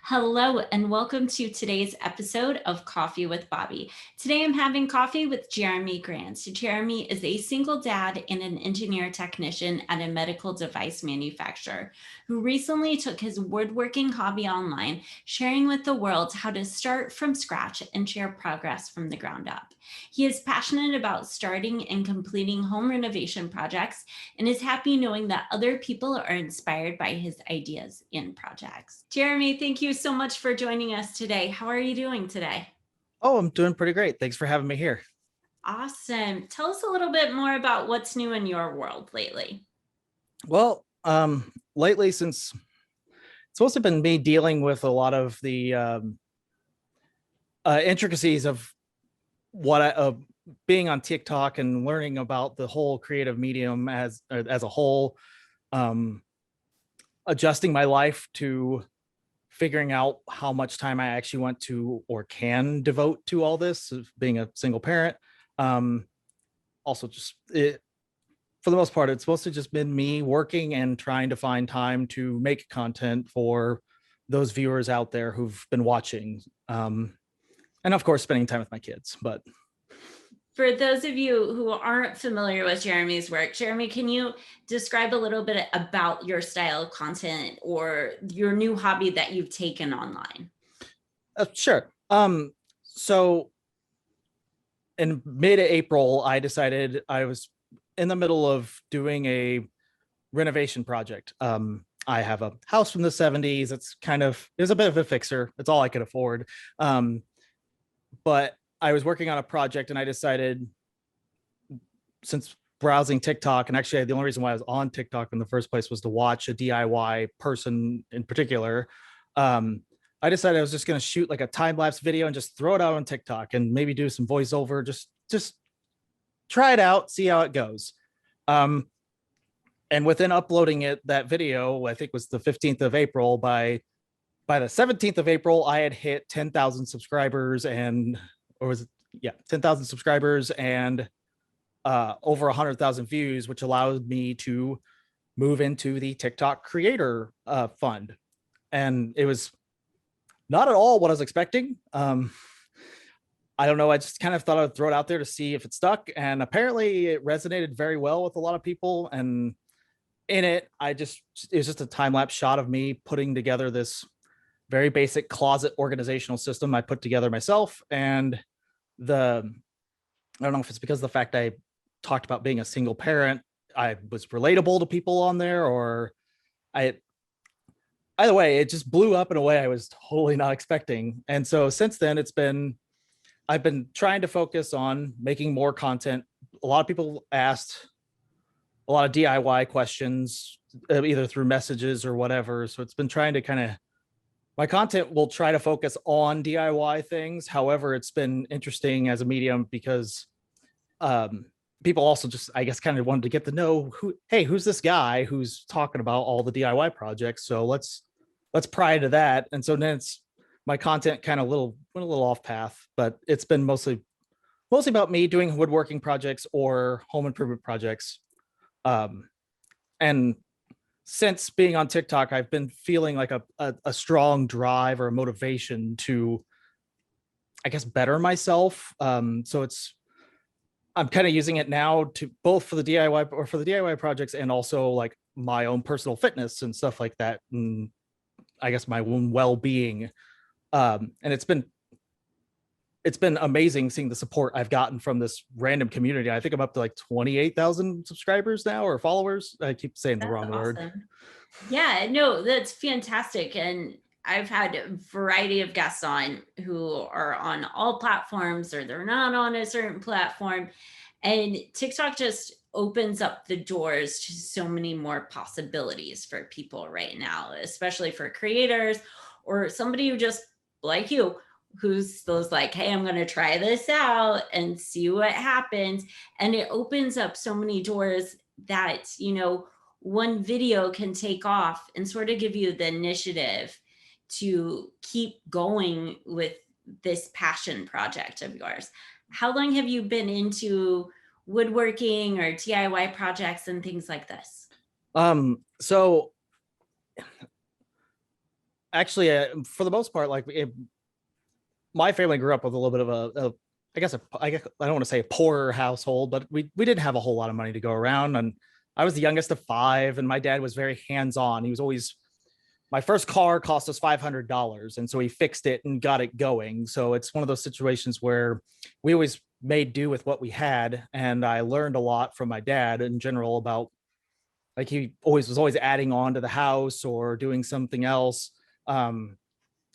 Hello, and welcome to today's episode of Coffee with Bobbi. Today I'm having coffee with Jeremy Grant. Jeremy is a single dad and an engineer technician at a medical device manufacturer who recently took his woodworking hobby online, sharing with the world how to start from scratch and share progress from the ground up. He is passionate about starting and completing home renovation projects and is happy knowing that other people are inspired by his ideas and projects. Jeremy, thank you so much for joining us today. How are you doing today? Oh, I'm doing pretty great. Thanks for having me here. Awesome. Tell us a little bit more about what's new in your world lately. Well, lately, since it's mostly been me dealing with a lot of the intricacies of being on TikTok and learning about the whole creative medium as a whole, adjusting my life to figuring out how much time I actually want to or can devote to all this, being a single parent. Also, for the most part, it's mostly just been me working and trying to find time to make content for those viewers out there who've been watching. And of course, spending time with my kids. But for those of you who aren't familiar with Jeremy's work, Jeremy, can you describe a little bit about your style of content or your new hobby that you've taken online? Sure. So in mid-April, I decided I was in the middle of doing a renovation project. I have a house from the 70s. It was a bit of a fixer. It's all I could afford. But I was working on a project and I decided, since browsing TikTok, and actually the only reason why I was on TikTok in the first place was to watch a DIY person in particular. I decided I was just going to shoot like a time-lapse video and just throw it out on TikTok and maybe do some voiceover, just try it out, see how it goes. And within uploading that video, I think was the 15th of April, by the 17th of April, I had hit 10,000 subscribers 10,000 subscribers and over 100,000 views, which allowed me to move into the TikTok creator fund. And it was not at all what I was expecting. I don't know. I just kind of thought I would throw it out there to see if it stuck. And apparently it resonated very well with a lot of people. And in it, it was just a time-lapse shot of me putting together this very basic closet organizational system I put together myself. And I don't know if it's because of the fact I talked about being a single parent, I was relatable to people on there, or either way, it just blew up in a way I was totally not expecting. And so since then, I've been trying to focus on making more content. A lot of people asked a lot of DIY questions, either through messages or whatever. So it's been trying to my content will try to focus on DIY things. However, it's been interesting as a medium because people also just, I guess, kind of wanted to get to know who's this guy who's talking about all the DIY projects. So let's pry into that. And so then my content kind of went a little off path, but it's been mostly about me doing woodworking projects or home improvement projects. And since being on TikTok, I've been feeling like a strong drive or a motivation to, I guess, better myself. So I'm kind of using it now to both for the DIY projects and also like my own personal fitness and stuff like that. And I guess my own well-being. And it's been amazing seeing the support I've gotten from this random community. I think I'm up to like 28,000 subscribers now, or followers. I keep saying the wrong word. Yeah, no, that's fantastic. And I've had a variety of guests on who are on all platforms or they're not on a certain platform. And TikTok just opens up the doors to so many more possibilities for people right now, especially for creators or somebody who just like you, who's like, hey, I'm going to try this out and see what happens. And it opens up so many doors that, one video can take off and sort of give you the initiative to keep going with this passion project of yours. How long have you been into woodworking or DIY projects and things like this? So actually, for the most part, my family grew up with a little bit of I guess I don't want to say a poorer household, but we didn't have a whole lot of money to go around. And I was the youngest of five, and my dad was very hands-on. He was always My first car cost us $500. And so he fixed it and got it going. So it's one of those situations where we always made do with what we had. And I learned a lot from my dad in general about, like, he always was always adding on to the house or doing something else. Um,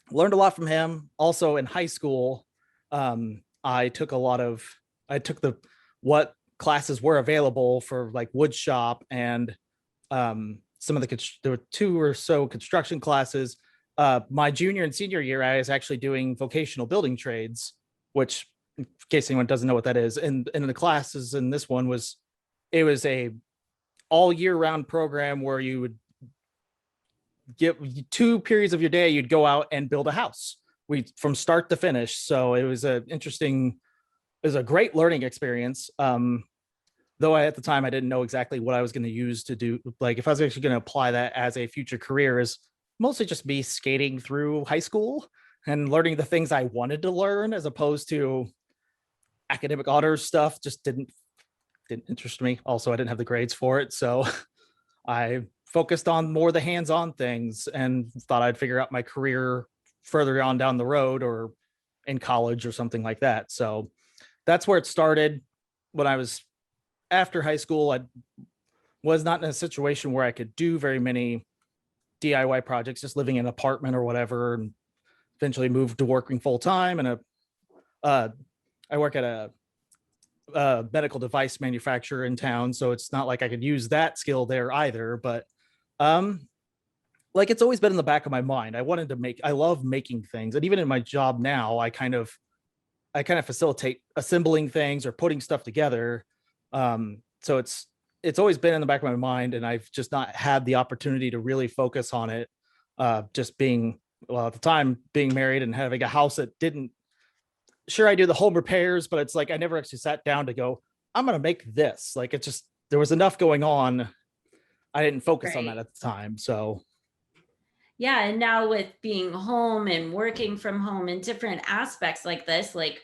Learned a lot from him. Also in high school, I took the what classes were available for like wood shop and some of there were two or so construction classes. My junior and senior year, I was actually doing vocational building trades, which, in case anyone doesn't know what that is, and the classes in this one it was a all year round program where you would get 2 periods of your day, you'd go out and build a house. From start to finish. So it was a great learning experience. Though at the time I didn't know exactly what I was going to use to do. Like, if I was actually going to apply that as a future career, is mostly just me skating through high school and learning the things I wanted to learn, as opposed to academic honors stuff. Just didn't interest me. Also, I didn't have the grades for it. So I focused on more the hands-on things and thought I'd figure out my career further on down the road or in college or something like that. So that's where it started. When I was after high school, I was not in a situation where I could do very many DIY projects, just living in an apartment or whatever, and eventually moved to working full time. And I work at a medical device manufacturer in town, so it's not like I could use that skill there either. But like, it's always been in the back of my mind. I love making things, and even in my job now, I kind of facilitate assembling things or putting stuff together. So it's always been in the back of my mind, and I've just not had the opportunity to really focus on it. Just being, well, at the time, being married and having a house that didn't, sure, I do the home repairs, but it's like I never actually sat down to go, I'm going to make this. Like, it just, there was enough going on. I didn't focus on that Right. at the time. So Yeah, and now with being home and working from home and different aspects like this, like,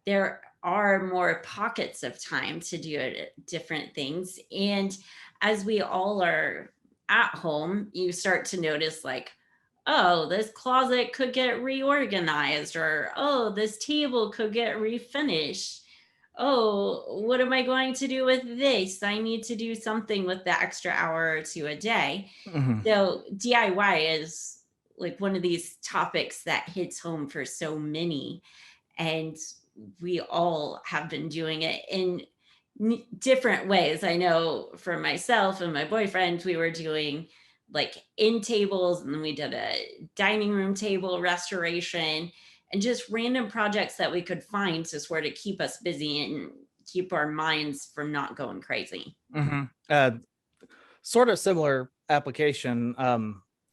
there are more pockets of time to do different things. And as we all are at home, you start to notice, like, oh, this closet could get reorganized, or oh, this table could get refinished. Oh, what am I going to do with this? I need to do something with the extra hour or two a day. mhm. So DIY is like one of these topics that hits home for so many. And we all have been doing it in different ways. I know for myself and my boyfriend, we were doing like end tables, and then we did a dining room table restoration, and just random projects that we could find to sort of keep us busy and keep our minds from not going crazy. Mhm. Sort of similar application.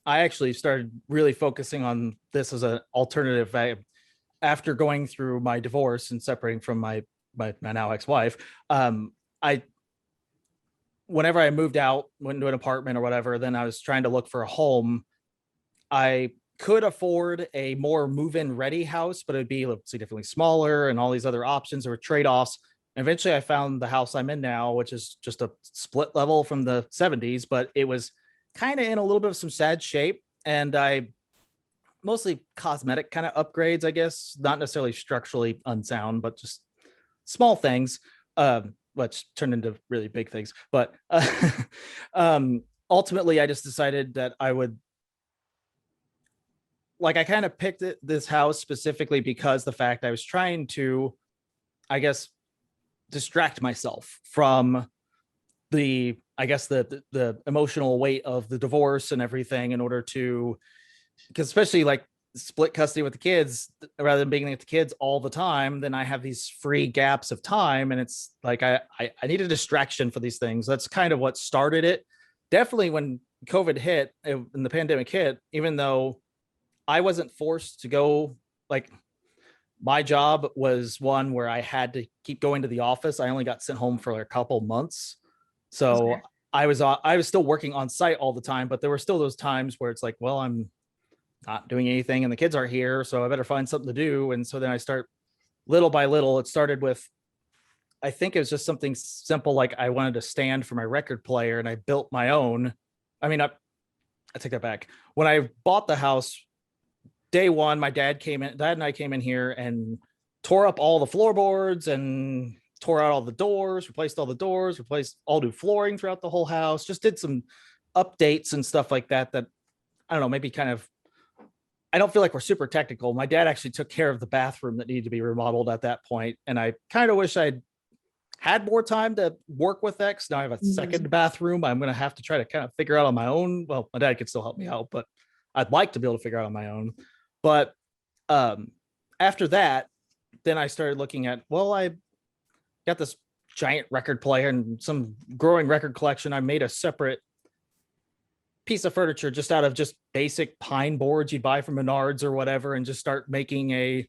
I actually started really focusing on this as an alternative. After going through my divorce and separating from my now ex-wife, I whenever I moved out, went into an apartment or whatever, then I was trying to look for a home. I could afford a more move-in ready house, but it'd be significantly smaller and all these other options. There were trade-offs. And eventually I found the house I'm in now, which is just a split level from the 70s, but it was kind of in a little bit of some sad shape. And I mostly cosmetic kind of upgrades, I guess, not necessarily structurally unsound, but just small things, which turned into really big things. But ultimately, I just decided that I would, like, I kind of picked this house specifically because the fact I was trying to, I guess, distract myself from I guess the emotional weight of the divorce and everything, in order to, because especially like split custody with the kids, rather than being with the kids all the time, then I have these free gaps of time, and it's like I need a distraction for these things. That's kind of what started it. Definitely when COVID hit and the pandemic hit, even though I wasn't forced to go, like, my job was one where I had to keep going to the office. I only got sent home for a couple months. So Okay. I was still working on site all the time, but there were still those times where it's like, well, not doing anything and the kids aren't here, so I better find something to do. And so then I start little by little. It started with, I think it was just something simple, like I wanted a stand for my record player and I built my own. I mean, I take that back. When I bought the house, day one, my dad and I came in here and tore up all the floorboards and tore out all the doors, replaced all the doors, replaced all new flooring throughout the whole house, just did some updates and stuff like that. That I don't know, maybe kind of, I don't feel like we're super technical. My dad actually took care of the bathroom that needed to be remodeled at that point, and I kind of wish I'd had more time to work with that, because now I have a second bathroom I'm going to have to try to kind of figure out on my own. Well, my dad could still help me out, but I'd like to be able to figure out on my own. But after that, then I started looking at, well, I got this giant record player and some growing record collection. I made a separate piece of furniture just out of just basic pine boards you'd buy from Menards or whatever, and just start making a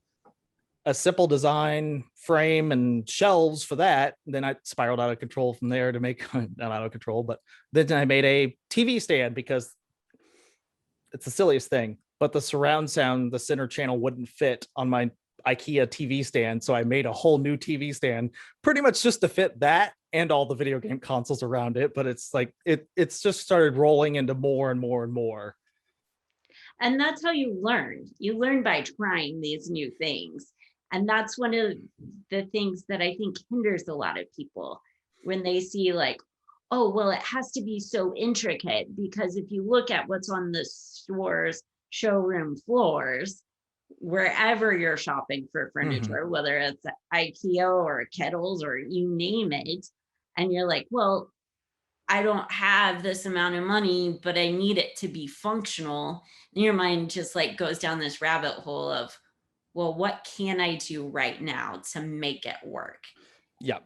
simple design frame and shelves for that. And then I spiraled out of control from there to make, not out of control, but then I made a TV stand, because it's the silliest thing, but the surround sound, the center channel wouldn't fit on my IKEA TV stand. So I made a whole new TV stand pretty much just to fit that and all the video game consoles around it. But it's like, it's just started rolling into more and more and more. And that's how you learn. You learn by trying these new things. And that's one of the things that I think hinders a lot of people when they see like, oh, well, it has to be so intricate, because if you look at what's on the store's showroom floors, wherever you're shopping for furniture, whether it's IKEA or Kettles or you name it, and you're like, well, I don't have this amount of money, but I need it to be functional. And your mind just like goes down this rabbit hole of, well, what can I do right now to make it work? Yeah.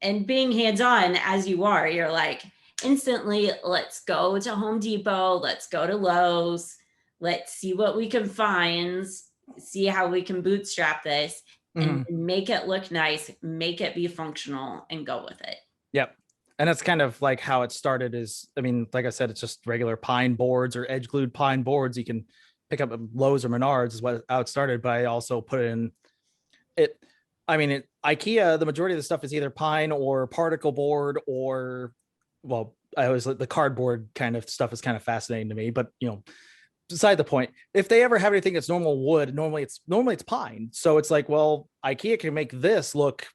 And being hands-on as you are, you're like, instantly, let's go to Home Depot, let's go to Lowe's, let's see what we can find, see how we can bootstrap this and make it look nice, make it be functional, and go with it. Yep. And that's kind of like how it started is, I mean, like I said, it's just regular pine boards or edge glued pine boards. You can pick up at Lowe's or Menards is how it started, but I also put in it. I mean, IKEA, the majority of the stuff is either pine or particle board, or, well, I always the cardboard kind of stuff is kind of fascinating to me, but you know, beside the point, if they ever have anything that's normal wood, normally it's pine. So it's like, well, IKEA can make this look,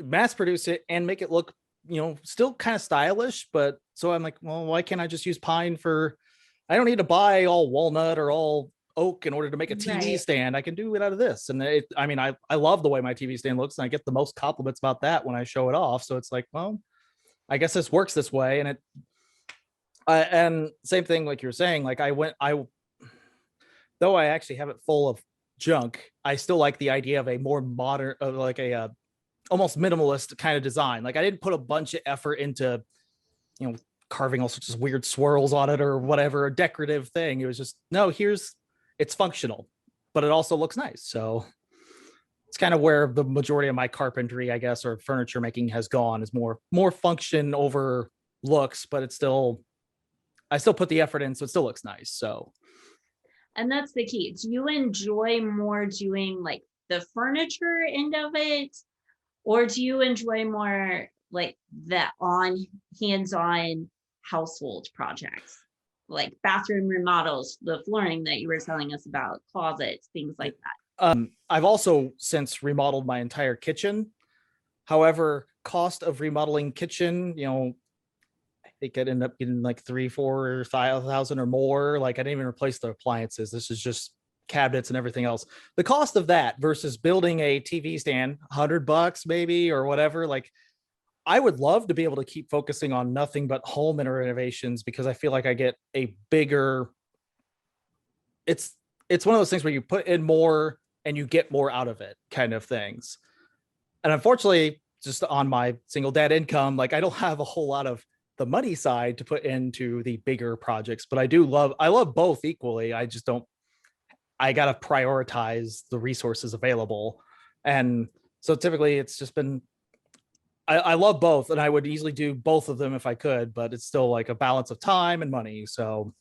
mass produce it and make it look, you know, still kind of stylish. But so I'm like, well, why can't I just use pine for, I don't need to buy all walnut or all oak in order to make a TV stand. I can do it out of this. And I mean, I love the way my TV stand looks, and I get the most compliments about that when I show it off. So it's like, well, I guess this works this way. And and same thing, like you're saying, like though I actually have it full of junk, I still like the idea of a more modern, like a almost minimalist kind of design. Like I didn't put a bunch of effort into, you know, carving all sorts of weird swirls on it or whatever, a decorative thing. It was just, no, it's functional, but it also looks nice. So it's kind of where the majority of my carpentry, I guess, or furniture making has gone, is more function over looks, but it's still, I still put the effort in, so it still looks nice. So. And that's the key. Do you enjoy more doing like the furniture end of it? Or do you enjoy more like the hands-on household projects, like bathroom remodels, the flooring that you were telling us about, closets, things like that? I've also since remodeled my entire kitchen. However, cost of remodeling kitchen, you know, it could end up getting like 3, 4, or 5,000 or more. Like I didn't even replace the appliances. This is just cabinets and everything else. The cost of that versus building a TV stand, $100 maybe or whatever. Like I would love to be able to keep focusing on nothing but home and renovations, because I feel like I get a bigger, it's one of those things where you put in more and you get more out of it kind of things. And unfortunately, just on my single dad income, like I don't have a whole lot of the money side to put into the bigger projects, but I love both equally. I just don't, I got to prioritize the resources available. And so typically it's just been, I love both, and I would easily do both of them if I could, but it's still like a balance of time and money. So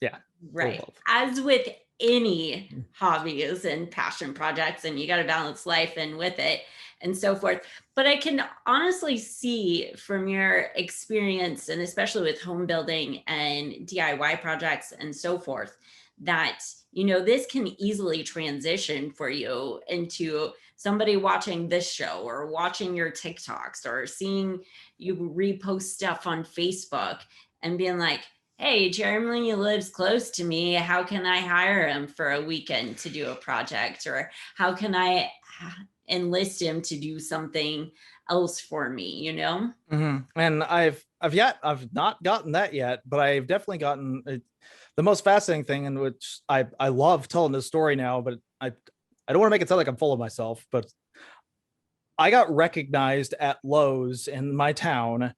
yeah. Right. love. As with any hobbies and passion projects, and you got to balance life and with it and so forth. But I can honestly see from your experience, and especially with home building and DIY projects and so forth, that, you know, this can easily transition for you into somebody watching this show or watching your TikToks or seeing you repost stuff on Facebook and being like, hey, Jeremy lives close to me. How can I hire him for a weekend to do a project? Or how can I enlist him to do something else for me, you know? And I've not gotten that yet, but I've definitely gotten the most fascinating thing, in which I love telling this story now, but I don't want to make it sound like I'm full of myself, but I got recognized at Lowe's in my town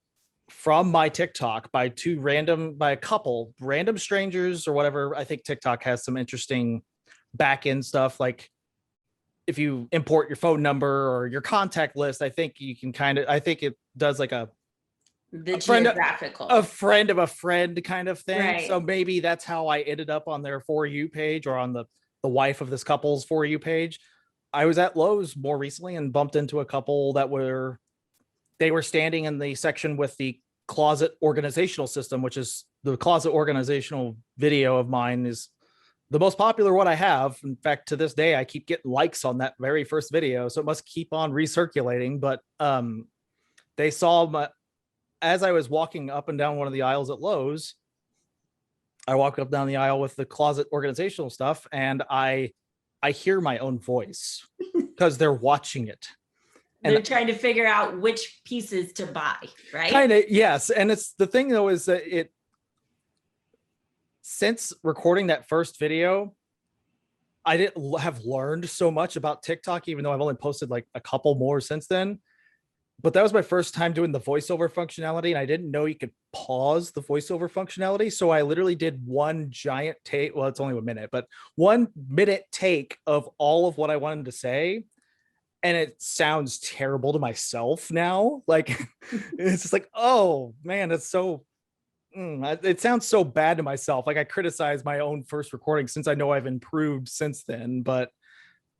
from my TikTok by a couple random strangers or whatever. I think TikTok has some interesting back end stuff. Like if you import your phone number or your contact list, I think you can I think it does like The a friend geographical. a friend of a friend kind of thing. Right. So maybe that's how I ended up on their For You page, or on the wife of this couple's For You page. I was at Lowe's more recently and bumped into a couple that were standing in the section with the closet organizational system, which is the closet organizational video of mine is the most popular one I have. In fact, to this day, I keep getting likes on that very first video, so it must keep on recirculating. But they saw as I was walking up and down one of the aisles at Lowe's. I walk up down the aisle with the closet organizational stuff, and I hear my own voice because they're watching it. And they're trying to figure out which pieces to buy, right? Kind of, yes. And it's the thing though, is that since recording that first video, I didn't have learned so much about TikTok, even though I've only posted like a couple more since then. But that was my first time doing the voiceover functionality, and I didn't know you could pause the voiceover functionality. So I literally did one giant take. Well, it's only a minute, but 1 minute take of all of what I wanted to say. And it sounds terrible to myself now. Like, it's just like, oh man, it's so, it sounds so bad to myself. Like I criticize my own first recording, since I know I've improved since then. But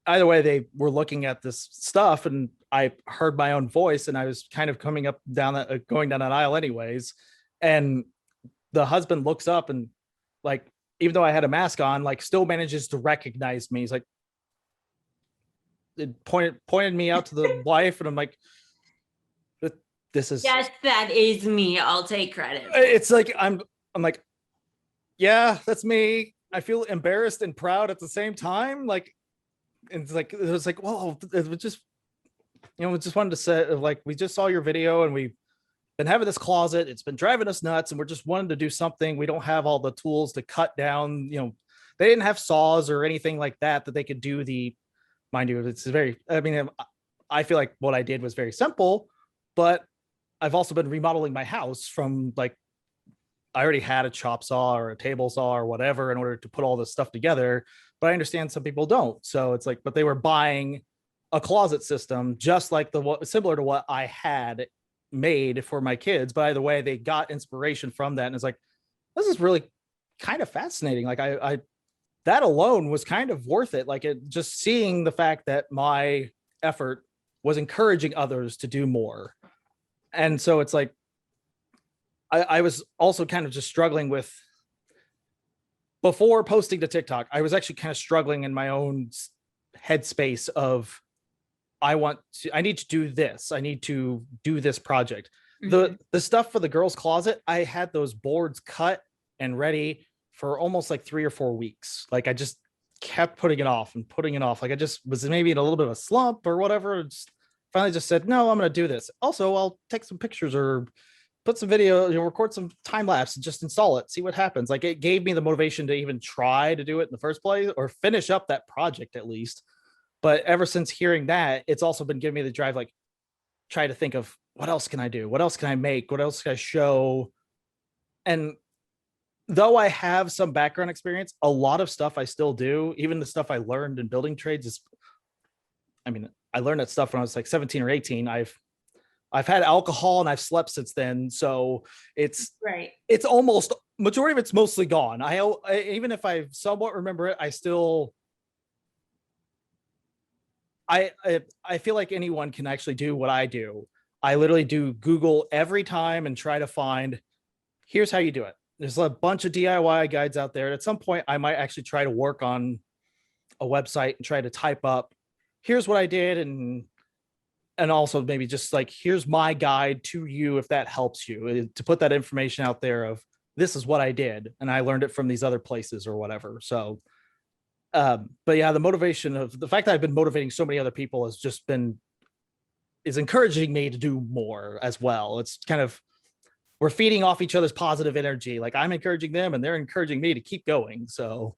either way, they were looking at this stuff, and I heard my own voice, and I was kind of going down that aisle anyways. And the husband looks up and, like, even though I had a mask on, like still manages to recognize me. He's like, it pointed me out to the wife, and I'm like, this is, yes, that is me. I'll take credit. It's like I'm like, yeah, that's me. I feel embarrassed and proud at the same time. Like, and it's like, it was like, whoa, it was just, we just wanted to say, like, we just saw your video and we've been having this closet. It's been driving us nuts, and we're just wanting to do something. We don't have all the tools to cut down, they didn't have saws or anything like that they could do the, mind you, it's very, I mean, I feel like what I did was very simple, but I've also been remodeling my house from, like, I already had a chop saw or a table saw or whatever in order to put all this stuff together. But I understand some people don't. So it's like, but they were buying a closet system just like similar to what I had made for my kids. But either way, they got inspiration from that. And it's like, this is really kind of fascinating. Like I that alone was kind of worth it. Like, just seeing the fact that my effort was encouraging others to do more. And so it's like, I was also kind of just struggling with, before posting to TikTok, I was actually kind of struggling in my own headspace of, I need to do this. I need to do this project. Mm-hmm. The stuff for the girls' closet, I had those boards cut and ready for almost like 3 or 4 weeks. Like, I just kept putting it off and putting it off. Like, I just was maybe in a little bit of a slump or whatever. Finally just said, no, I'm going to do this. Also, I'll take some pictures or put some video, record some time lapse and just install it, see what happens. Like, it gave me the motivation to even try to do it in the first place, or finish up that project at least. But ever since hearing that, it's also been giving me the drive, like, try to think of, what else can I do? What else can I make? What else can I show? And though I have some background experience, a lot of stuff I still do, even the stuff I learned in building trades is, I mean, I learned that stuff when I was like 17 or 18. I've had alcohol and I've slept since then. So it's right. It's almost majority of it's mostly gone. I even if I somewhat remember it, I still I feel like anyone can actually do what I do. I literally do Google every time and try to find, here's how you do it. There's a bunch of DIY guides out there. At some point, I might actually try to work on a website and try to type up, here's what I did, and also maybe just like, here's my guide to you if that helps you, to put that information out there of, this is what I did and I learned it from these other places or whatever. So but yeah, the motivation of the fact that I've been motivating so many other people has just been, is encouraging me to do more as well. It's kind of, we're feeding off each other's positive energy. Like I'm encouraging them and they're encouraging me to keep going. So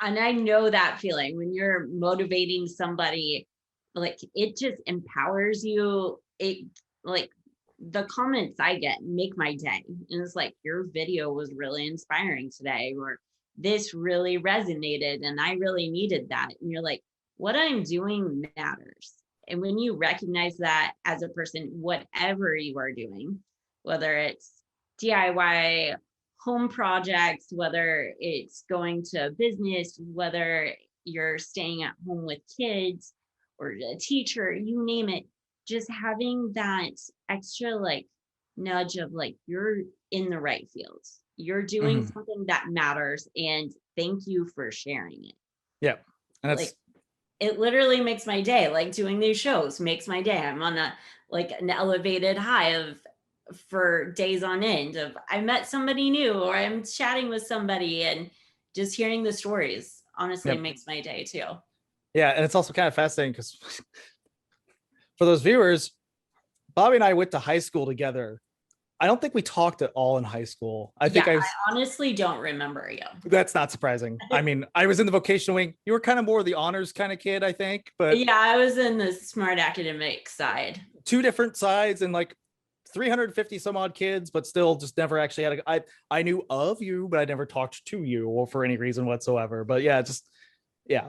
And I know that feeling when you're motivating somebody, like it just empowers you. It like the comments I get make my day. And it's like, your video was really inspiring today, or this really resonated and I really needed that. And you're like, what I'm doing matters. And when you recognize that as a person, whatever you are doing, whether it's DIY home projects, whether it's going to business, whether you're staying at home with kids or a teacher, you name it, just having that extra like nudge of like, you're in the right field. You're doing something that matters. And thank you for sharing it. yeah. And that's Like it literally makes my day. Like doing these shows makes my day. I'm on a like an elevated high of for days on end of I met somebody new or I'm chatting with somebody, and just hearing the stories honestly yep. makes my day too. Yeah. And it's also kind of fascinating because for those viewers, Bobbi and I went to high school together. I don't think we talked at all in high school. I think Yeah, I I was, honestly don't remember you. that's not surprising. I mean, I was in the vocational wing. You were kind of more the honors kind of kid, I think, but Yeah, I was in the smart academic side. two different sides and like 350 some odd kids, but still just never actually had I knew of you, but I never talked to you or for any reason whatsoever. But yeah, just yeah.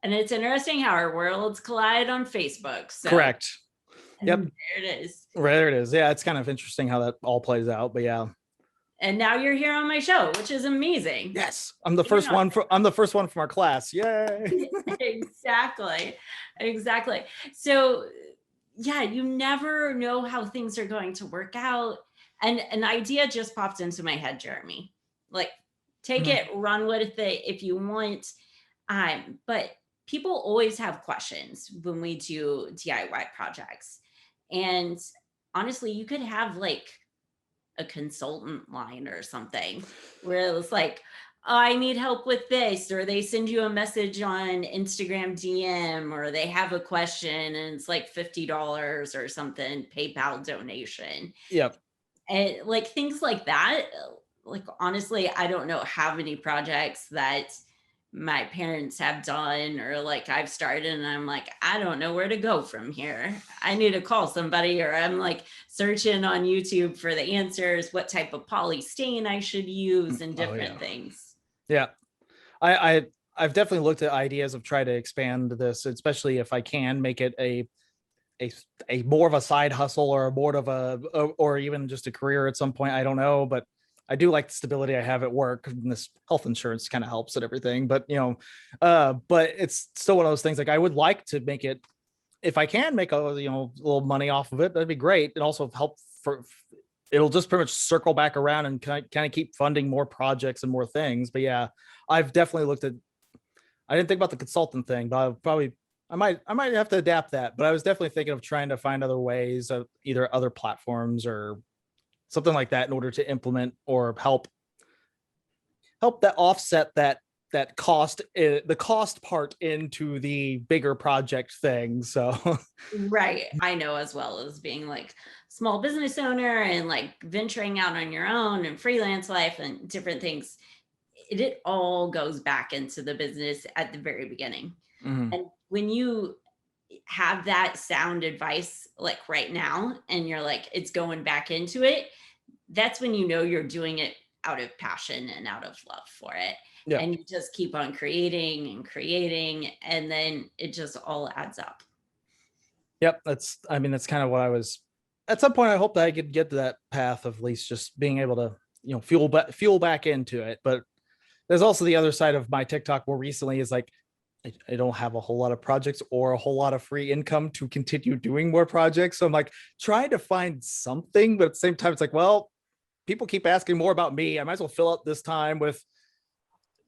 And it's interesting how our worlds collide on Facebook. So Correct. Yep. there it is. There it is. Yeah, it's kind of interesting how that all plays out. But yeah. And now you're here on my show, which is amazing. Yes, I'm the first one I'm the first one from our class. Yay. Exactly. So yeah, you never know how things are going to work out. And an idea just popped into my head, Jeremy. Like, take it, run with it if you want. But people always have questions when we do DIY projects. And honestly, you could have like a consultant line or something where it's like, oh, I need help with this, or they send you a message on Instagram DM, or they have a question and it's like $50 or something, PayPal donation. Yep. And like things like that. Like honestly, I don't know how many projects that my parents have done or like I've started and I'm like, I don't know where to go from here. I need to call somebody, or I'm like searching on YouTube for the answers, what type of polystyrene I should use and different things. Yeah. I've definitely looked at ideas of trying to expand this, especially if I can make it a more of a side hustle or more of a or even just a career at some point. I don't know, but I do like the stability I have at work, and this health insurance kind of helps and everything. But but it's still one of those things. Like I would like to make it, if I can make a little money off of it, that'd be great, and also help for. It'll just pretty much circle back around and kind of keep funding more projects and more things. But yeah, I've definitely looked at. I didn't think about the consultant thing, but I might have to adapt that. But I was definitely thinking of trying to find other ways of either other platforms or something like that in order to implement or help that offset that cost, the cost part into the bigger project thing. So Right. I know, as well as being like small business owner and like venturing out on your own and freelance life and different things. It all goes back into the business at the very beginning. And when you have that sound advice like right now and you're like, it's going back into it, that's when you know you're doing it out of passion and out of love for it. yeah. And you just keep on creating and creating, and then it just all adds up. Yep. That's kind of what I was at some point. I hope that I could get to that path of at least just being able to fuel back into it. But there's also the other side of my TikTok more recently is like, I don't have a whole lot of projects or a whole lot of free income to continue doing more projects. So I'm like trying to find something, but at the same time, it's like, well, people keep asking more about me. I might as well fill up this time with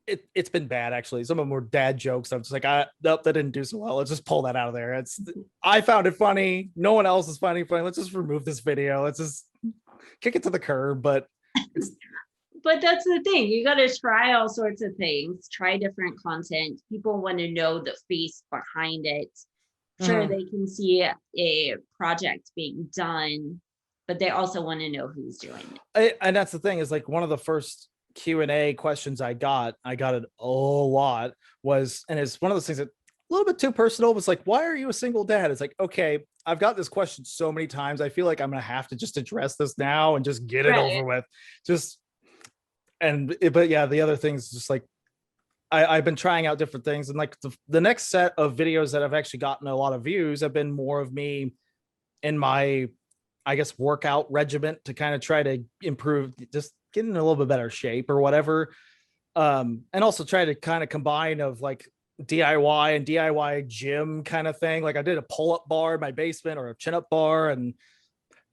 it's been bad actually. Some of them were dad jokes. I'm just like, nope, that didn't do so well. Let's just pull that out of there. I found it funny. No one else is finding funny. Let's just remove this video. Let's just kick it to the curb. But that's the thing. You got to try all sorts of things, try different content. People want to know the face behind it. Sure, they can see a project being done, but they also want to know who's doing it. And that's the thing is like one of the first Q&A questions I got it a lot was, and it's one of those things that a little bit too personal, was like, why are you a single dad? It's like, okay, I've got this question so many times. I feel like I'm going to have to just address this now and just get it over with. But yeah, the other things just like, I've been trying out different things, and like the next set of videos that have actually gotten a lot of views have been more of me in my, I guess, workout regiment to kind of try to improve, just get in a little bit better shape or whatever. And also try to kind of combine of like DIY and DIY gym kind of thing. Like I did a pull-up bar in my basement or a chin-up bar,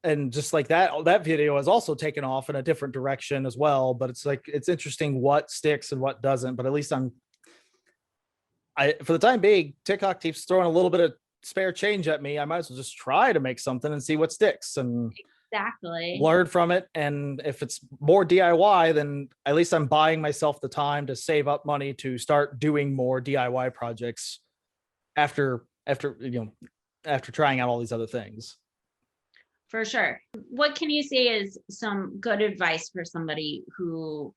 and just like that video has also taken off in a different direction as well. But it's like, it's interesting what sticks and what doesn't. But at least for the time being, TikTok keeps throwing a little bit of spare change at me. I might as well just try to make something and see what sticks and learn from it. And if it's more DIY, then at least I'm buying myself the time to save up money to start doing more DIY projects after trying out all these other things. For sure. What can you say is some good advice for somebody who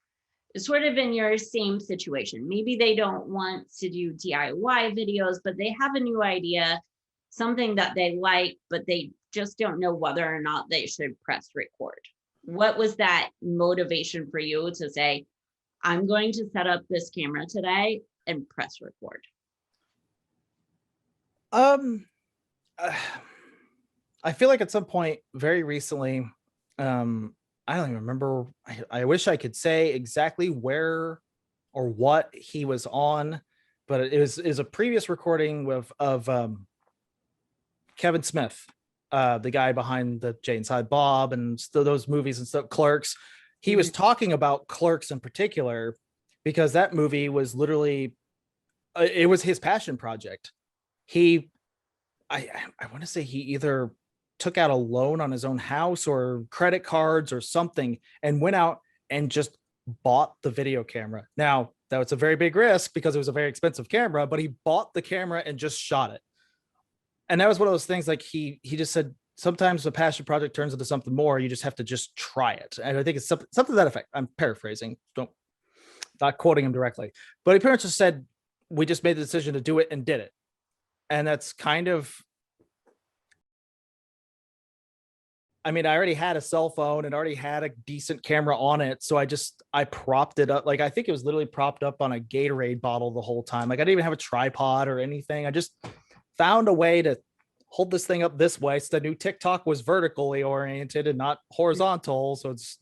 is sort of in your same situation? Maybe they don't want to do DIY videos, but they have a new idea, something that they like, but they just don't know whether or not they should press record. What was that motivation for you to say, I'm going to set up this camera today and press record? I feel like at some point very recently, I don't even remember. I wish I could say exactly where or what he was on, but it was a previous recording of Kevin Smith, the guy behind the Jay and Silent Bob and those movies and stuff, Clerks. He was talking about Clerks in particular because that movie was literally, it was his passion project. I want to say he either took out a loan on his own house or credit cards or something and went out and just bought the video camera. Now, that was a very big risk because it was a very expensive camera, but he bought the camera and just shot it. And that was one of those things, like he just said, sometimes the passion project turns into something more. You just have to just try it. And I think it's something to that effect. I'm paraphrasing, not quoting him directly, but he pretty much just said, we just made the decision to do it and did it. And that's kind of, I mean, I already had a cell phone and already had a decent camera on it. So I propped it up. Like, I think it was literally propped up on a Gatorade bottle the whole time. Like, I didn't even have a tripod or anything. I just found a way to hold this thing up this way. So the new TikTok was vertically oriented and not horizontal. So it's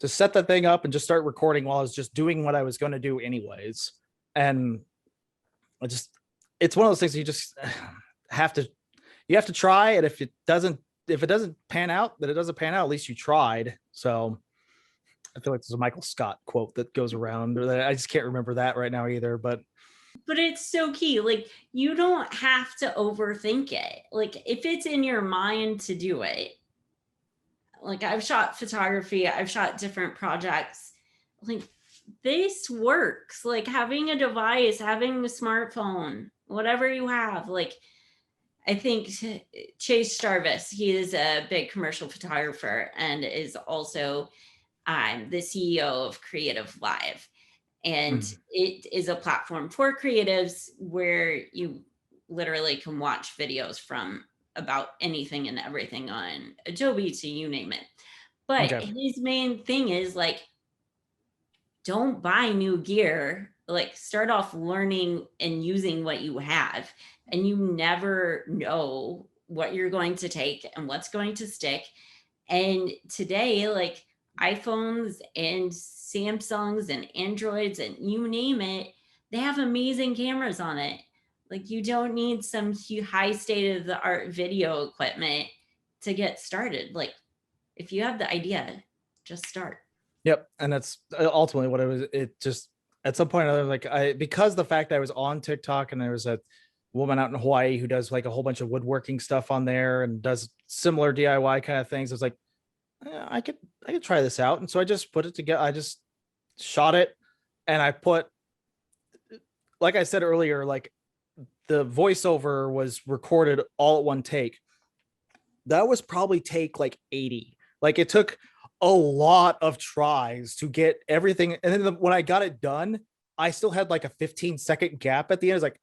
to set that thing up and just start recording while I was just doing what I was going to do anyways. And it's one of those things you just have to try it. If it doesn't pan out, then it doesn't pan out. At least you tried. So I feel like there's a Michael Scott quote that goes around. I just can't remember that right now either, but it's so key. Like, you don't have to overthink it. Like, if it's in your mind to do it, like, I've shot photography, I've shot different projects. Like, this works. Like, having a device, having a smartphone, whatever you have, like, I think Chase Jarvis, he is a big commercial photographer and is also the CEO of Creative Live. And it is a platform for creatives where you literally can watch videos from about anything and everything on Adobe to you name it. But his main thing is like, don't buy new gear. Like, start off learning and using what you have. And you never know what you're going to take and what's going to stick. And today, like, iPhones and Samsungs and Androids and you name it, they have amazing cameras on it. Like you don't need some high state of the art video equipment to get started. Like if you have the idea, just start. Yep. And that's ultimately what it was. It just, at some point, I was like, because the fact I was on TikTok and there was a woman out in Hawaii who does like a whole bunch of woodworking stuff on there and does similar DIY kind of things. I was like, I could try this out. And so I just put it together. I just shot it and I put, like I said earlier, like the voiceover was recorded all at one take. That was probably take like 80. Like it took a lot of tries to get everything. And then when I got it done, I still had like a 15-second gap at the end. It's like,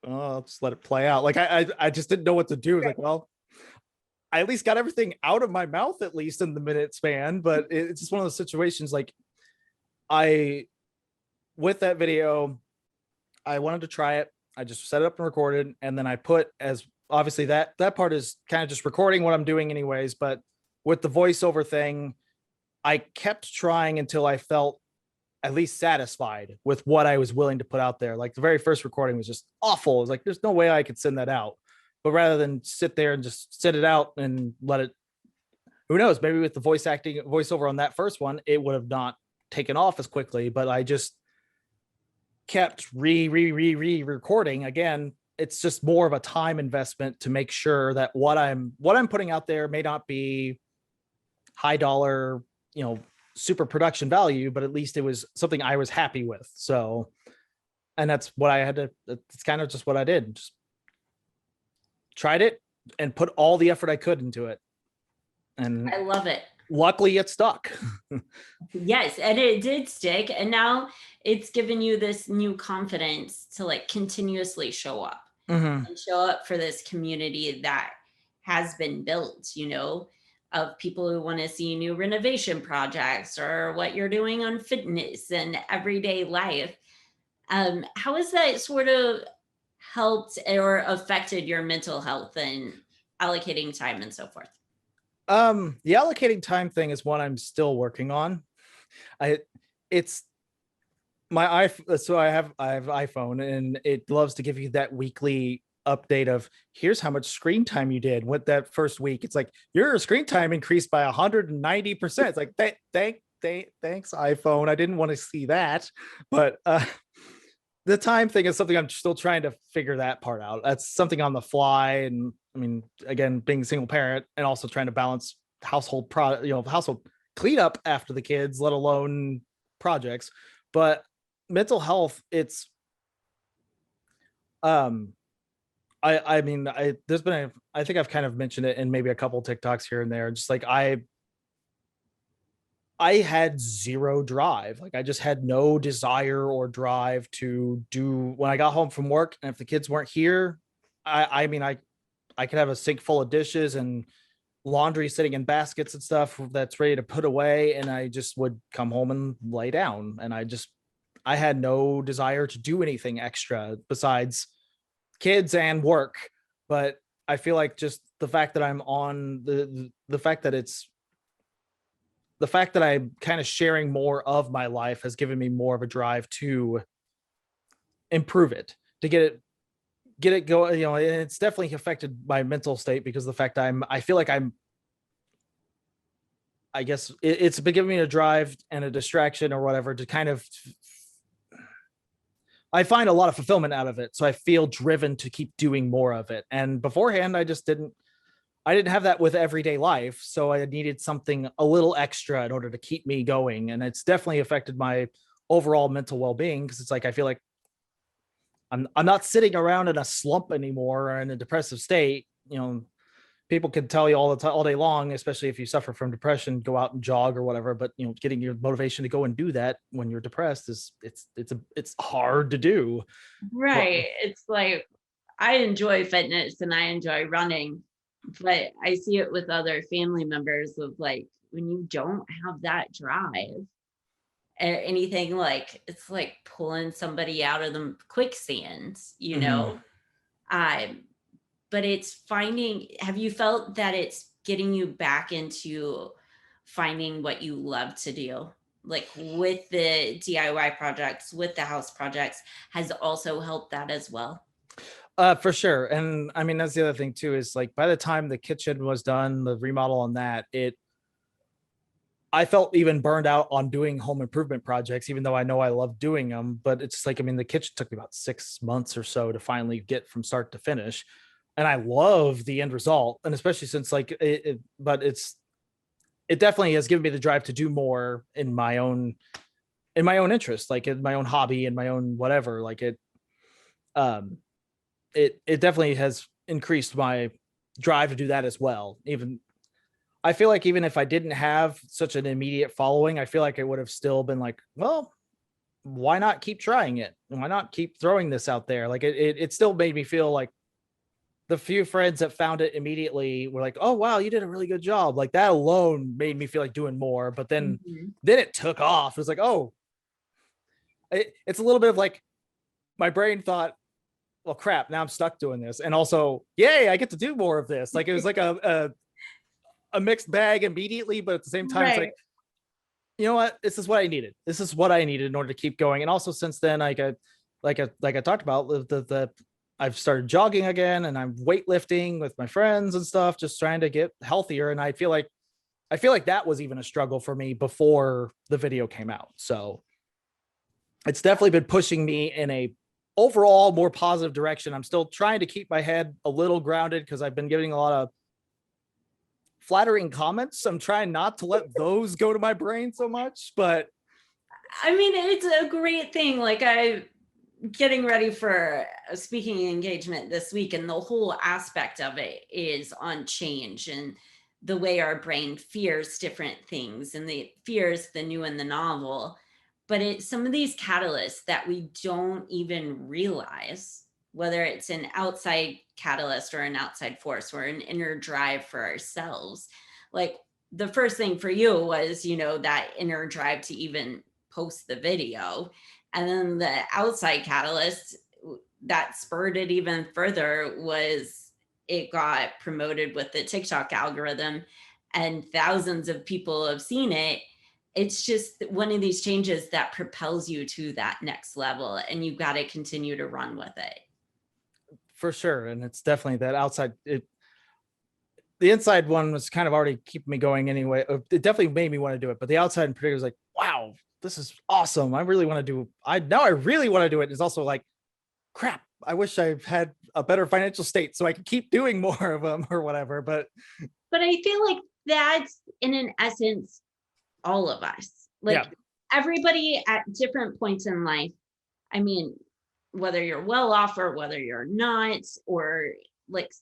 oh, I'll just let it play out. Like I just didn't know what to do. It was like, well, I at least got everything out of my mouth, at least in the minute span. But it's just one of those situations. Like I, with that video, I wanted to try it. I just set it up and recorded. And then I put, as obviously that part is kind of just recording what I'm doing anyways. But with the voiceover thing, I kept trying until I felt at least satisfied with what I was willing to put out there. Like the very first recording was just awful. It was like, there's no way I could send that out. But rather than sit there and just sit it out and let it, who knows, maybe with the voiceover on that first one, it would have not taken off as quickly. But I just kept recording again. It's just more of a time investment to make sure that what I'm putting out there may not be high dollar, super production value, but at least it was something I was happy with. So, and that's what I had to, it's kind of just what I did. Just tried it and put all the effort I could into it. And I love it. Luckily it stuck. Yes, and it did stick. And now it's given you this new confidence to like continuously show up Mm-hmm. and show up for this community that has been built, of people who want to see new renovation projects or what you're doing on fitness and everyday life. How has that sort of helped or affected your mental health and allocating time and so forth? The allocating time thing is one I'm still working on. It's my iPhone. So I have iPhone and it loves to give you that weekly update of here's how much screen time you did with that first week. It's like your screen time increased by 190%. It's like thanks iPhone. I didn't want to see that, but the time thing is something I'm still trying to figure that part out. That's something on the fly. And I mean, again, being a single parent and also trying to balance household household cleanup after the kids, let alone projects. But mental health, it's I mean, there's been I think I've kind of mentioned it in maybe a couple TikToks here and there. Just like I had zero drive. Like I just had no desire or drive to do when I got home from work. And if the kids weren't here, I mean, I could have a sink full of dishes and laundry sitting in baskets and stuff that's ready to put away. And I just would come home and lay down. And I had no desire to do anything extra besides kids and work. But I feel like just the fact that I'm on the fact that it's the fact that I'm kind of sharing more of my life has given me more of a drive to improve it, to get it going. And it's definitely affected my mental state because the fact I feel like I guess it's been giving me a drive and a distraction or whatever to kind of, I find a lot of fulfillment out of it. So I feel driven to keep doing more of it. And beforehand, I didn't have that with everyday life. So I needed something a little extra in order to keep me going. And it's definitely affected my overall mental well-being because it's like, I feel like I'm not sitting around in a slump anymore or in a depressive state. People can tell you all day long, especially if you suffer from depression, go out and jog or whatever. But getting your motivation to go and do that when you're depressed it's hard to do. Right. It's like I enjoy fitness and I enjoy running, but I see it with other family members of like when you don't have that drive or anything, like it's like pulling somebody out of the quicksand, Mhm. Um, but it's finding, have you felt that it's getting you back into finding what you love to do, like with the DIY projects, with the house projects, has also helped that as well. For sure. And I mean, that's the other thing too, is like by the time the kitchen was done, the remodel on that, I felt even burned out on doing home improvement projects, even though I know I love doing them. But it's like, I mean, the kitchen took me about 6 months or so to finally get from start to finish. And I love the end result. And especially since like but it definitely has given me the drive to do more in my own interest, like in my own hobby and my own whatever. Like um, it definitely has increased my drive to do that as well. Even I feel like even if I didn't have such an immediate following, I feel like I would have still been like, well, why not keep trying it? Why not keep throwing this out there? Like it still made me feel like the few friends that found it immediately were like, oh wow, you did a really good job. Like that alone made me feel like doing more. But then it took off. It was like, oh, it's a little bit of like my brain thought, well, crap, now I'm stuck doing this. And also, yay, I get to do more of this. Like it was like a mixed bag immediately, but at the same time, it's Right. like, you know what? This is what I needed. This is what I needed in order to keep going. And also since then, like I talked about the I've started jogging again and I'm weightlifting with my friends and stuff, just trying to get healthier. And I feel like that was even a struggle for me before the video came out. So it's definitely been pushing me in a overall more positive direction. I'm still trying to keep my head a little grounded because I've been getting a lot of flattering comments. I'm trying not to let those go to my brain so much, but I mean, it's a great thing. Like I getting ready for a speaking engagement this week, and the whole aspect of it is on change and the way our brain fears different things, and the fears the new and the novel. But it's some of these catalysts that we don't even realize, whether it's an outside catalyst or an outside force or an inner drive for ourselves. Like the first thing for you was, that inner drive to even post the video. And then the outside catalyst that spurred it even further was it got promoted with the TikTok algorithm, and thousands of people have seen it. It's just one of these changes that propels you to that next level, and you've got to continue to run with it. for sure. And it's definitely that outside. The inside one was kind of already keeping me going anyway. It definitely made me want to do it, but the outside in particular was like, wow, this is awesome. I really want to do. I really want to do it. It's also like, crap. I wish I had a better financial state so I could keep doing more of them or whatever. But I feel like that's in an essence all of us. yeah, Like everybody at different points in life. I mean, whether you're well off or whether you're not, or like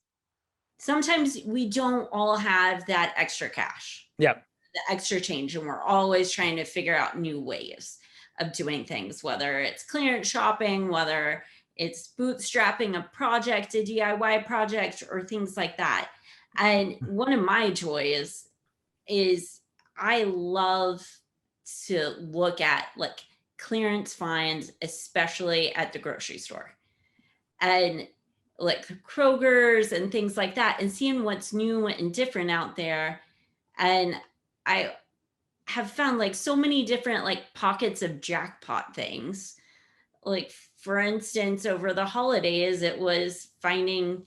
sometimes we don't all have that extra cash, yeah, the extra change, and we're always trying to figure out new ways of doing things, whether it's clearance shopping, whether it's bootstrapping a project, a DIY project, or things like that. And one of my joys is I love to look at like clearance finds, especially at the grocery store and like Kroger's and things like that, and seeing what's new and different out there. And I have found like so many different like pockets of jackpot things. Like for instance, over the holidays, it was finding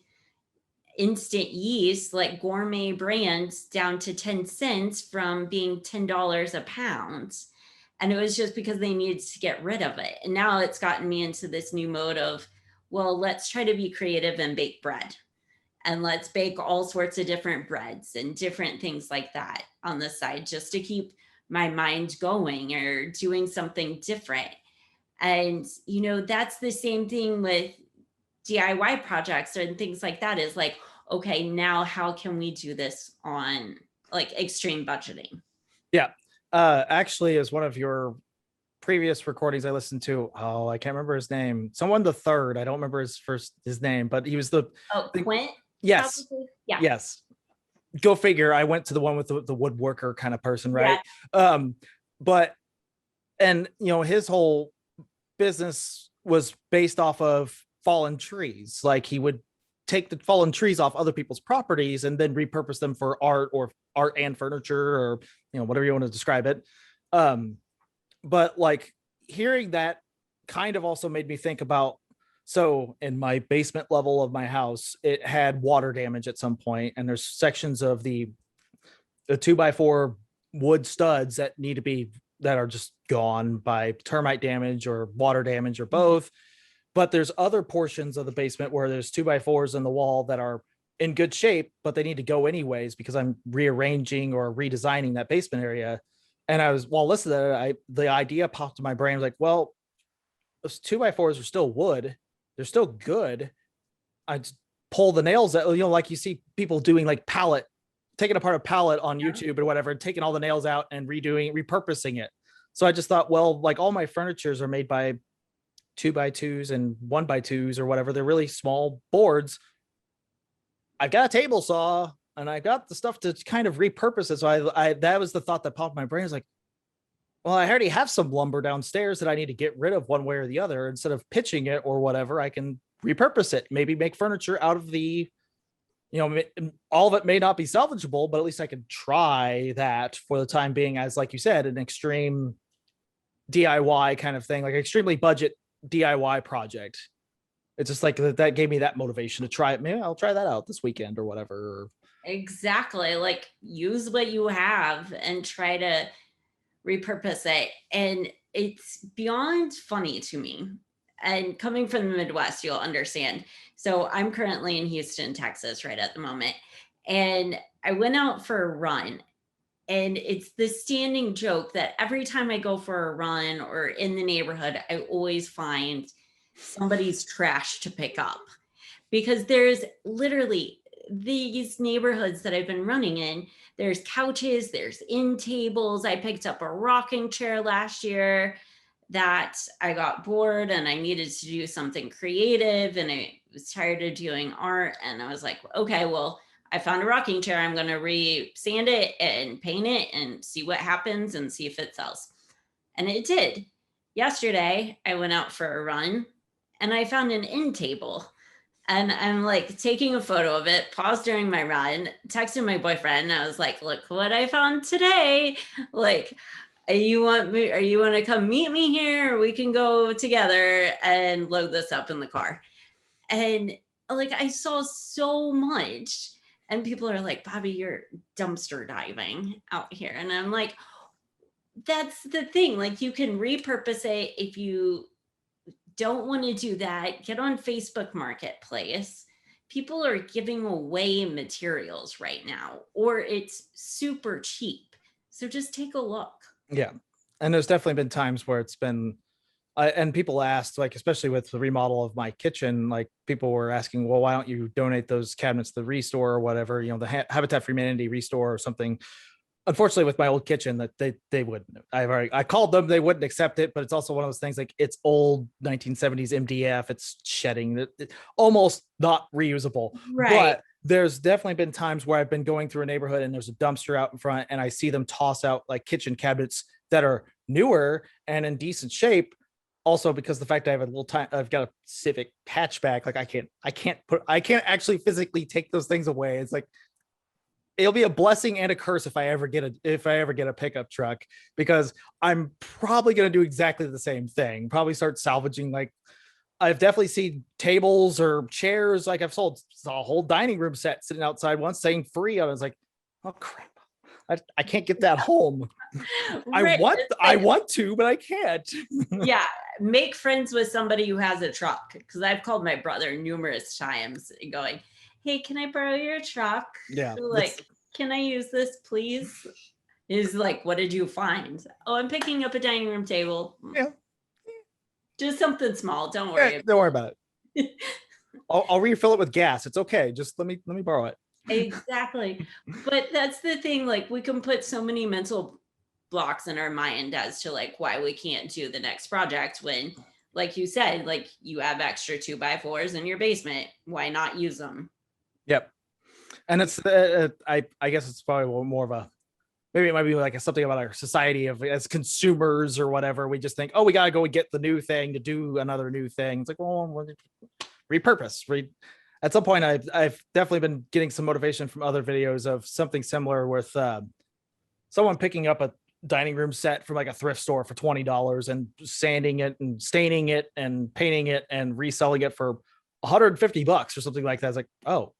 instant yeast, like gourmet brands, down to 10 cents from being $10 a pound. And it was just because they needed to get rid of it. And now it's gotten me into this new mode of, well, let's try to be creative and bake bread. And let's bake all sorts of different breads and different things like that on the side, just to keep my mind going or doing something different. And, that's the same thing with DIY projects and things like that, is like, okay, now how can we do this on like extreme budgeting? yeah. Actually, as one of your previous recordings I listened to, oh, I can't remember his name. Someone the third. I don't remember his name, but he was Oh, Quint, yes, probably. Yeah. yes. Go figure. I went to the one with the woodworker kind of person, Yeah. right? But and his whole business was based off of fallen trees. Like he would take the fallen trees off other people's properties and then repurpose them for art or art and furniture, or whatever you want to describe it. But like hearing that kind of also made me think about, so in my basement level of my house, it had water damage at some point, and there's sections of the 2x4 wood studs that are just gone by termite damage or water damage or both. But there's other portions of the basement where there's 2x4s in the wall that are in good shape, but they need to go anyways because I'm rearranging or redesigning that basement area. And while listening to that, the idea popped in my brain. I was like, well, those 2x4s are still wood. They're still good. I just pull the nails out, like you see people doing like taking apart a pallet on YouTube or whatever, and taking all the nails out and repurposing it. So I just thought, well, like all my furnitures are made by 2x2s and 1x2s or whatever. They're really small boards. I've got a table saw and I got the stuff to kind of repurpose it. So I that was the thought that popped in my brain. I was like, well, I already have some lumber downstairs that I need to get rid of one way or the other. Instead of pitching it or whatever, I can repurpose it, maybe make furniture out of the, all of it may not be salvageable, but at least I can try that for the time being as, like you said, an extreme DIY kind of thing, like extremely budget DIY project. It's just like that gave me that motivation to try it. Maybe I'll try that out this weekend or whatever. Exactly. Like use what you have and try to repurpose it. And it's beyond funny to me. And coming from the Midwest, you'll understand. So I'm currently in Houston, Texas, right at the moment. And I went out for a run. And it's the standing joke that every time I go for a run or in the neighborhood, I always find somebody's trash to pick up, because there's literally these neighborhoods that I've been running in. There's couches, there's end tables. I picked up a rocking chair last year that I got bored and I needed to do something creative, and I was tired of doing art. And I was like, okay, well, I found a rocking chair. I'm going to re-sand it and paint it and see what happens and see if it sells. And it did. Yesterday, I went out for a run and I found an end table. And I'm like taking a photo of it, paused during my run, texted my boyfriend. And I was like, look what I found today. Like, you want to come meet me here? We can go together and load this up in the car. And like, I saw so much, and people are like, Bobbi, you're dumpster diving out here. And I'm like, that's the thing. Like, you can repurpose it. If you don't want to do that, get on Facebook Marketplace. People are giving away materials right now, or it's super cheap. So just take a look. Yeah. And there's definitely been times where it's been, and people asked, like, especially with the remodel of my kitchen, like people were asking, well, why don't you donate those cabinets to the Restore or whatever, the Habitat for Humanity Restore or something. Unfortunately, with my old kitchen, that they wouldn't. I called them, they wouldn't accept it. But it's also one of those things, like, it's old 1970s MDF, it's shedding, almost not reusable. Right. But there's definitely been times where I've been going through a neighborhood and there's a dumpster out in front, and I see them toss out like kitchen cabinets that are newer and in decent shape. Also, because the fact I have I've got a Civic hatchback, like I can't actually physically take those things away. It's like, it'll be a blessing and a curse if I ever get a pickup truck, because I'm probably going to do exactly the same thing. Probably start salvaging. Like, I've definitely seen tables or chairs. Like, I've saw a whole dining room set sitting outside once saying free. I was like, oh crap, I can't get that home. Right. I want to, but I can't. Yeah. Make friends with somebody who has a truck. Because I've called my brother numerous times going, hey, can I borrow your truck? Yeah. Like, can I use this, please? He's like, what did you find? Oh, I'm picking up a dining room table. Yeah. Just something small. Don't worry. Don't worry about it. I'll refill it with gas. It's okay. Just let me borrow it. Exactly. But that's the thing. Like, we can put so many mental blocks in our mind as to like why we can't do the next project when, like you said, like, you have extra 2x4s in your basement. Why not use them? Yep. And it's I guess it's probably more of a, maybe it might be like something about our society of, as consumers or whatever, we just think, oh, we got to go and get the new thing to do another new thing. It's like, well, repurpose. at some point I've definitely been getting some motivation from other videos of something similar with someone picking up a dining room set from like a thrift store for $20 and sanding it and staining it and painting it and reselling it for $150 or something like that. It's like, oh,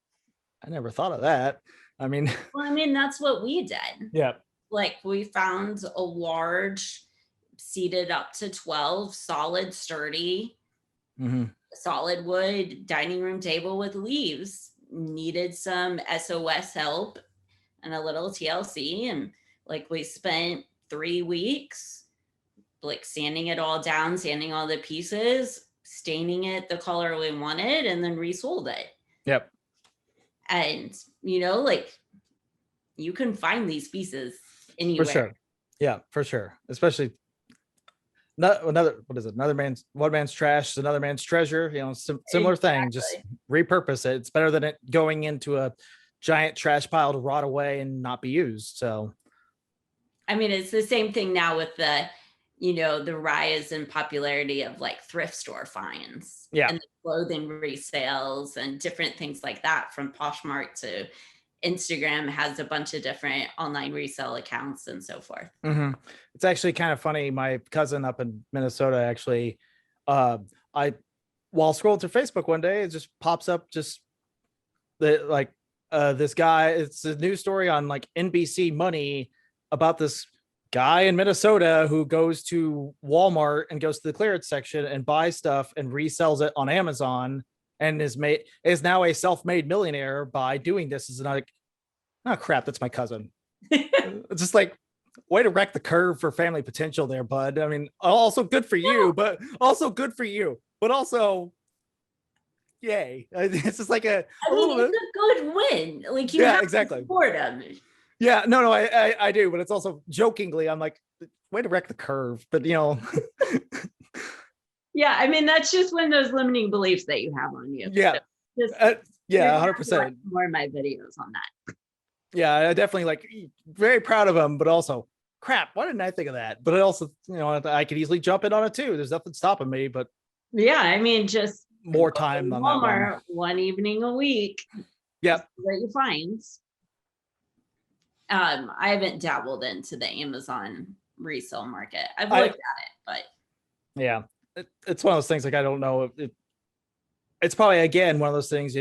I never thought of that. I mean, Well, I mean, that's what we did. yeah. Like, we found a large, seated up to 12, solid, sturdy, solid wood dining room table with leaves. Needed some SOS help and a little TLC. And like, we spent 3 weeks like sanding it all down, sanding all the pieces, staining it the color we wanted, and then resold it. Yep. And like, you can find these pieces anywhere. For sure. Yeah, for sure. Especially not another, what is it? One man's trash is another man's treasure. Similar thing. Just repurpose it. It's better than it going into a giant trash pile to rot away and not be used. So, I mean, it's the same thing now with the rise in popularity of like thrift store finds. Yeah. And the clothing resales and different things like that, from Poshmark to Instagram has a bunch of different online resale accounts and so forth. It's actually kind of funny. My cousin up in Minnesota actually, while scrolling through Facebook one day, it just pops up just this guy. It's a news story on like NBC Money about this guy in Minnesota who goes to Walmart and goes to the clearance section and buys stuff and resells it on Amazon, and is now a self-made millionaire by doing this. Is like, oh crap, that's my cousin. It's just like, way to wreck the curve for family potential there, bud. I mean, also good for you, but also, yay. It's just like it's a good win. Like, you have exactly. to support them. Yeah, no, I do, but it's also jokingly, I'm like, way to wreck the curve, but Yeah, I mean, that's just one of those limiting beliefs that you have on you. Yeah. So yeah, 100%. More of my videos on that. Yeah, I definitely like very proud of them, but also crap, why didn't I think of that? But it also, I could easily jump in on it too. There's nothing stopping me, but yeah, I mean, just more time on Walmart one evening a week. Yep. What you find. I haven't dabbled into the Amazon resale market. I've looked at it, but yeah, it's one of those things. Like, I don't know. It's probably, again, one of those things,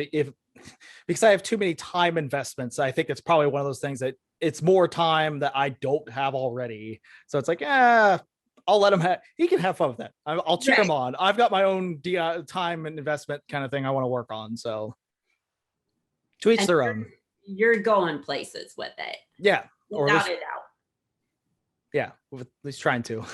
because I have too many time investments. I think it's probably one of those things that it's more time that I don't have already. So it's like, I'll let him he can have fun with that. I'll cheer him on. I've got my own time and investment kind of thing I want to work on. So to each their own. You're going places with it. Yeah. Without a doubt. Yeah. At least trying to.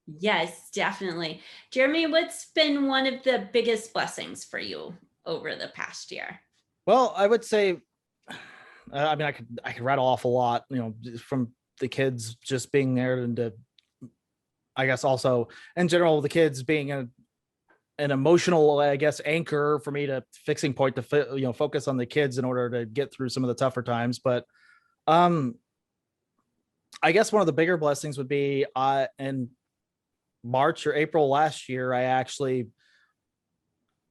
Yes, definitely. Jeremy, what's been one of the biggest blessings for you over the past year? Well, I would say, I mean, I could rattle off a lot, from the kids just being there, and I guess also in general, the kids being an emotional, I guess, anchor for me, to fixing point to focus on the kids in order to get through some of the tougher times. But I guess one of the bigger blessings would be in March or April last year, I actually,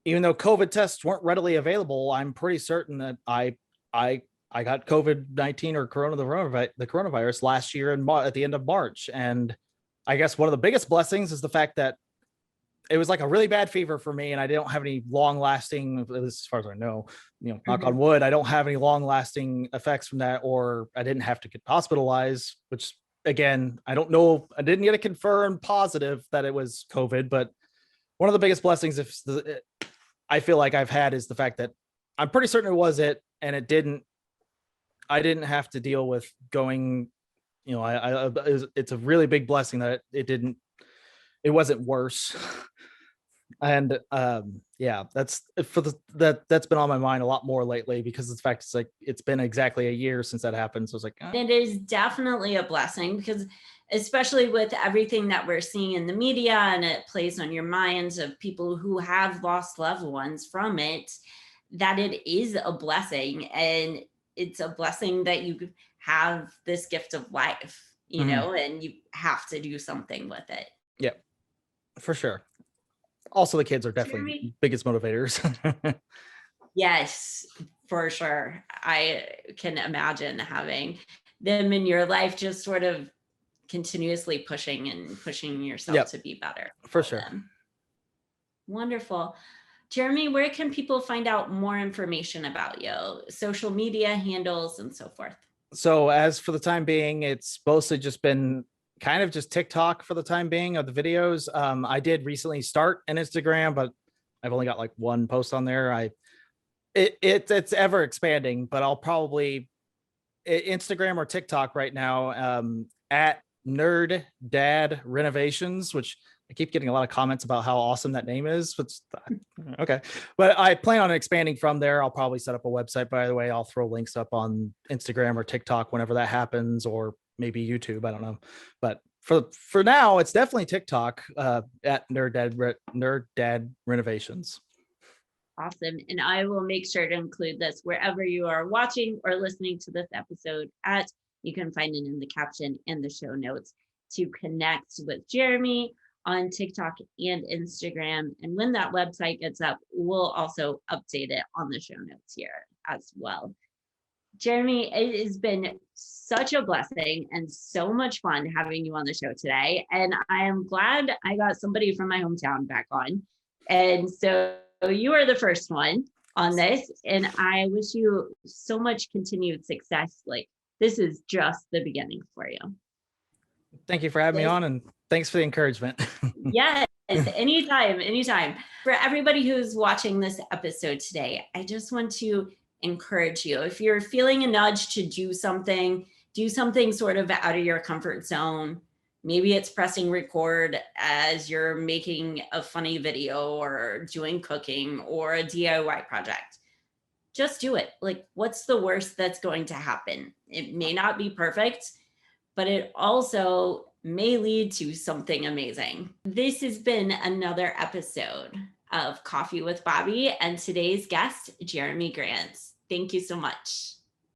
even though COVID tests weren't readily available, I'm pretty certain that I got COVID-19 or the coronavirus last year at the end of March. And I guess one of the biggest blessings is the fact that it was like a really bad fever for me, and I don't have any long lasting, as far as I know, knock on wood, I don't have any long lasting effects from that, or I didn't have to get hospitalized, which, again, I don't know. I didn't get a confirmed positive that it was COVID, but one of the biggest blessings I feel like I've had is the fact that I'm pretty certain it was it, and I didn't have to deal with going, it's a really big blessing that it wasn't worse. And that's that's been on my mind a lot more lately, because of the fact it's been exactly a year since that happened. So it's like, it is definitely a blessing, because especially with everything that we're seeing in the media, and it plays on your minds of people who have lost loved ones from it, that it is a blessing. And it's a blessing that you have this gift of life, and you have to do something with it. Yeah, for sure. Also, the kids are definitely biggest motivators. Yes, for sure. I can imagine having them in your life, just sort of continuously pushing and pushing yourself Yep, to be better for for sure. them. Wonderful. Jeremy, where can people find out more information about you? Social media handles and so forth. So as for the time being, it's mostly just been kind of just TikTok for the time being of the videos. I did recently start an Instagram, but I've only got like one post on there. It's ever expanding, but I'll probably Instagram or TikTok right now, at Nerd Dad Renovations, which I keep getting a lot of comments about how awesome that name is. But okay, but I plan on expanding from there. I'll probably set up a website. By the way, I'll throw links up on Instagram or TikTok whenever that happens, or maybe YouTube. I don't know, but for now, it's definitely TikTok, at Nerd Dad Renovations. Awesome. And I will make sure to include this wherever you are watching or listening to this episode at. You can find it in the caption and the show notes to connect with Jeremy on TikTok and Instagram. And when that website gets up, we'll also update it on the show notes here as well. Jeremy, it has been such a blessing and so much fun having you on the show today. And I am glad I got somebody from my hometown back on. And so you are the first one on this. And I wish you so much continued success. Like, this is just the beginning for you. Thank you for having me on, and thanks for the encouragement. Yes, anytime, anytime. For everybody who's watching this episode today, I just want to encourage you. If you're feeling a nudge to do something sort of out of your comfort zone. Maybe it's pressing record as you're making a funny video or doing cooking or a DIY project. Just do it. Like, what's the worst that's going to happen? It may not be perfect, but it also may lead to something amazing. This has been another episode of Coffee with Bobbi and today's guest, Jeremy Grant. Thank you so much.